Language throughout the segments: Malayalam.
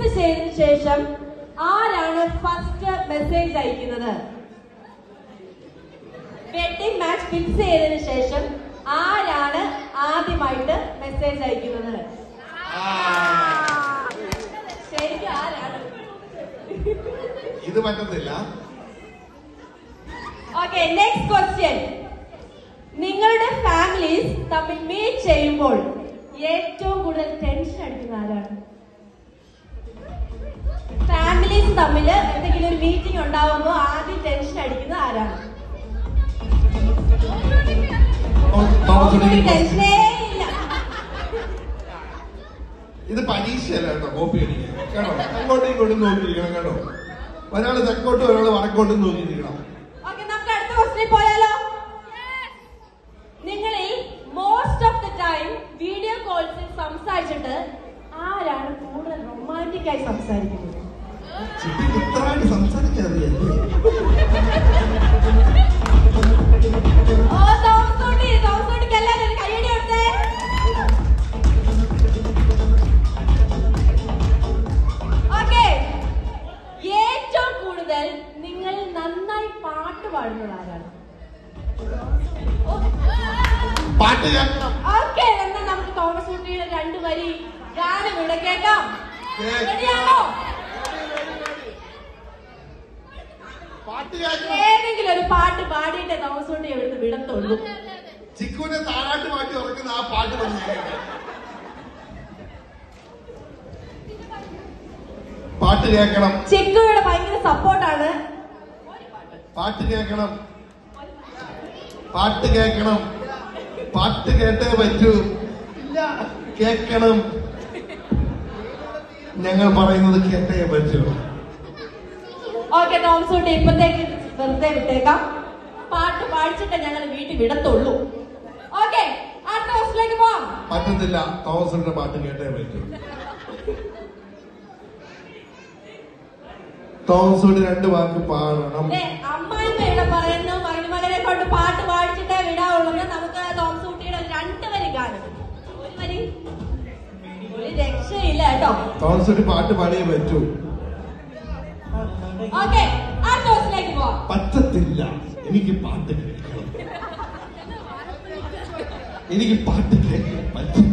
ഫിക്സ് ചെയ്തതിനു ശേഷം ആരാണ് ഫസ്റ്റ് മെസ്സേജ് അയക്കുന്നത്? വെഡിങ് മാച്ച് ഫിക്സ് ചെയ്തതിനു ശേഷം ആരാണ് ആദ്യമായിട്ട് മെസ്സേജ് അയക്കുന്നത്? ശരിക്കും ആരാണ്? ഇത് പറ്റത്തില്ല. Okay, next question. നിങ്ങളുടെ ഫാമിലീസ് തമ്മിൽ മീറ്റ് ചെയ്യുമ്പോൾ ഏറ്റവും കൂടുതൽ ടെൻഷൻ അടിക്കുന്ന ആരാണ്? ഫാമിലീസ് തമ്മിൽ എന്തെങ്കിലും ഒരു മീറ്റിംഗ് ഉണ്ടാവുമ്പോൾ ആദ്യം ടെൻഷൻ അടിക്കുന്ന ആരാണ്? ടെൻഷനേ ഇല്ല. ഇത് പരീക്ഷയല്ല കേട്ടോ, കോപ്പി അടിക്കുക കേട്ടോ. അങ്ങോട്ടും ഇങ്ങോട്ടും നോക്കിയിരിക്കണം കേട്ടോ. ഒരാള് തെക്കോട്ടും ഒരാള് വടക്കോട്ടും നോക്കിയിരിക്കണം. ഓക്കെ, നമുക്ക് അടുത്ത ക്വസ്റ്റ്യൻ പോയാലോ? നിങ്ങളിൽ most of the time video കോൾസിൽ സംസാരിച്ചിട്ട് ആരാണ് കൂടുതൽ റൊമാൻറ്റിക് ആയി സംസാരിക്കുന്നത്? ഇത്രയായിട്ട് സംസാരിക്കാറില്ല. ഏറ്റവും കൂടുതൽ നിങ്ങൾ നന്നായി പാട്ട് പാടുന്നത് ആരാണ്? പാട്ട് കേൾക്കണം. ഓക്കെ, എന്നാൽ നമുക്ക് തോമസ് കുട്ടിയുടെ 2 വരി ഗാനം ഇവിടെ കേൾക്കാം. റെഡിയാണോ? ഏതെങ്കിലും ഒരു പാട്ട് പാടിയിട്ടേ തോമസ് കുട്ടി എവിടുന്ന് വിടത്തുള്ളൂ. ചിക്കുവിനെ താരാട്ട് മാറ്റി ഉറക്കുന്ന ആ പാട്ട് പാട്ട് കേൾക്കണം. ചിക്കുയുടെ ഭയങ്കര സപ്പോർട്ടാണ്. പാട്ട് കേൾക്കണം, പാട്ട് കേൾക്കണം, പാട്ട് കേട്ടേ പറ്റൂ. കേൾക്കണം, ഞങ്ങൾ പറയുന്നത് കേട്ടേ പറ്റൂ. ഓക്കെ, തോമസ് കുട്ടി ഇപ്പത്തേക്ക് വെറുതെ വിട്ടേക്കാം. പാട്ട് പാടിച്ചിട്ടേ ഞങ്ങൾ വീട്ടിൽ വിടത്തുള്ളൂ. ഓക്കെ, അടുത്ത ക്വസ്റ്റിലേക്ക് പോവാം. പറ്റത്തില്ല, തോമസിന്റെ പാട്ട് കേട്ടേ പറ്റൂ. തോമസ് കുട്ടി 2 വാക്ക് പാടണം. അമ്മായിമ്മ ഇവിടെ പറയുന്നു മകനെ കൊണ്ട് പാട്ട് പാടിച്ചിട്ടേ വിടാവുള്ളൂ. നമുക്ക് തോമസ് കുട്ടിയുടെ 2 വരി ഗാനം. ഒരു വരി, ഒരു രക്ഷയില്ല കേട്ടോ. തോമസ് കുട്ടി പാട്ട് പാടിയേ പറ്റൂ. ഓക്കെ, അടുത്ത ക്വസ്റ്റിലേക്ക് പോവാം. പറ്റത്തില്ല, എനിക്ക് പാട്ട് കേൾക്കണം. എനിക്ക് പാട്ട് കേൾക്കാൻ പറ്റും.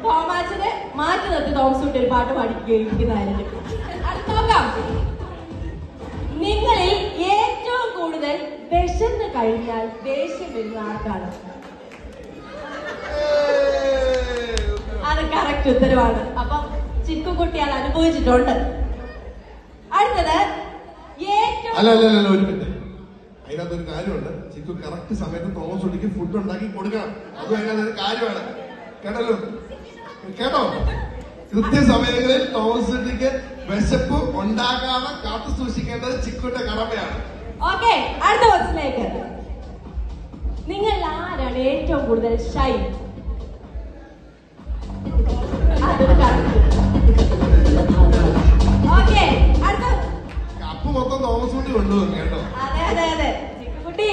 തോമാച്ചിനെ മാറ്റി നിർത്തി തോമസ് കുട്ടി ഒരു പാട്ട് പാടി കേൾക്കുന്നതായിരിക്കും. അടുത്ത നോക്കാം. നിങ്ങളിൽ ഏറ്റവും കൂടുതൽ വിശന്ന് കഴിഞ്ഞാൽ ദേഷ്യം വരുന്ന ആർക്കാണ്? അത് കറക്റ്റ് ഉത്തരവാണ്. അപ്പം ചിക്കുകുട്ടി അത് അനുഭവിച്ചിട്ടുണ്ട്. അടുത്തത് ഏറ്റവും അല്ല, ഒരു മിനിറ്റ്. അതിനകത്തൊരു കാര്യമുണ്ട്. ചിക്കു കറക്റ്റ് സമയത്ത് തോമസ് കുട്ടിക്ക് ഫുഡ് ഉണ്ടാക്കി കൊടുക്കണം. അതും അതിനകത്തൊരു കാര്യമാണ്. കേട്ടല്ലോ, കേട്ടോ? കൃത്യസമയങ്ങളിൽ തോമസ് കുട്ടിക്ക് വിശപ്പ് ഉണ്ടാകാതെ കാത്തു സൂക്ഷിക്കേണ്ടത് ചിക്കുന്റെ കടമയാണ്. ഓക്കെ, അടുത്ത ക്വസ്റ്റിലേക്ക്. നിങ്ങൾ ആരാണ് ഏറ്റവും കൂടുതൽ ഷൈ? ഓക്കെ, അടുത്ത. കപ്പ് മൊത്തം തോമസ് കുട്ടി കൊണ്ടുപോകും കേട്ടോ. അതെ, ചിക്കുകുട്ടി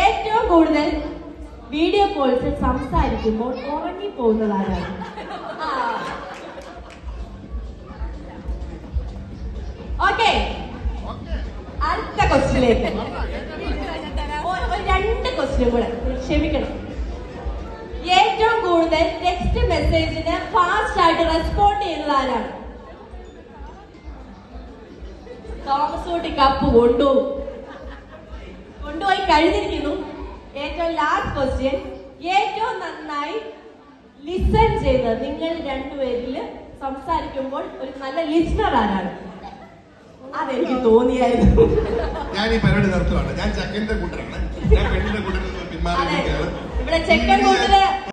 ഏറ്റവും കൂടുതൽ വീഡിയോ കോൾസിൽ സംസാരിക്കുമ്പോൾ ഉറങ്ങിപ്പോകുന്നത് ആരാണ്? ഓക്കെ, അടുത്ത ക്വസ്റ്റിലേക്ക്. ഒരു 2 ക്വസ്റ്റ്യൻ കൂടെ, ക്ഷമിക്കണം. ഏറ്റവും കൂടുതൽ ടെക്സ്റ്റ് മെസ്സേജിന് ഫാസ്റ്റ് ആയിട്ട് റെസ്പോണ്ട് ചെയ്യുന്നത് ആരാണ്? തോമസ് കുട്ടി കപ്പ് കൊണ്ടുപോയി കഴിഞ്ഞിരിക്കുന്നു. ഏറ്റവും ലാസ്റ്റ് ക്വസ്റ്റ്യൻ. ഏറ്റവും നന്നായി ലിസൺ ചെയ്ത് നിങ്ങൾ 2 പേരില് സംസാരിക്കുമ്പോൾ ഒരു നല്ല ലിസണർ ആരാണ്? അതെനിക്ക് തോന്നിയായിരുന്നു. ഞാൻ ഈ പരിപാടി നിർത്തുവാണ്. ഞാൻ ചെക്കന്റെ കൂട്ടരാണ്. ഞാൻ പെണ്ണിന്റെ കൂട്ടരിൽ നിന്ന് പിന്മാറി. ഇവിടെ ചെക്കൻ കൂട്ടര്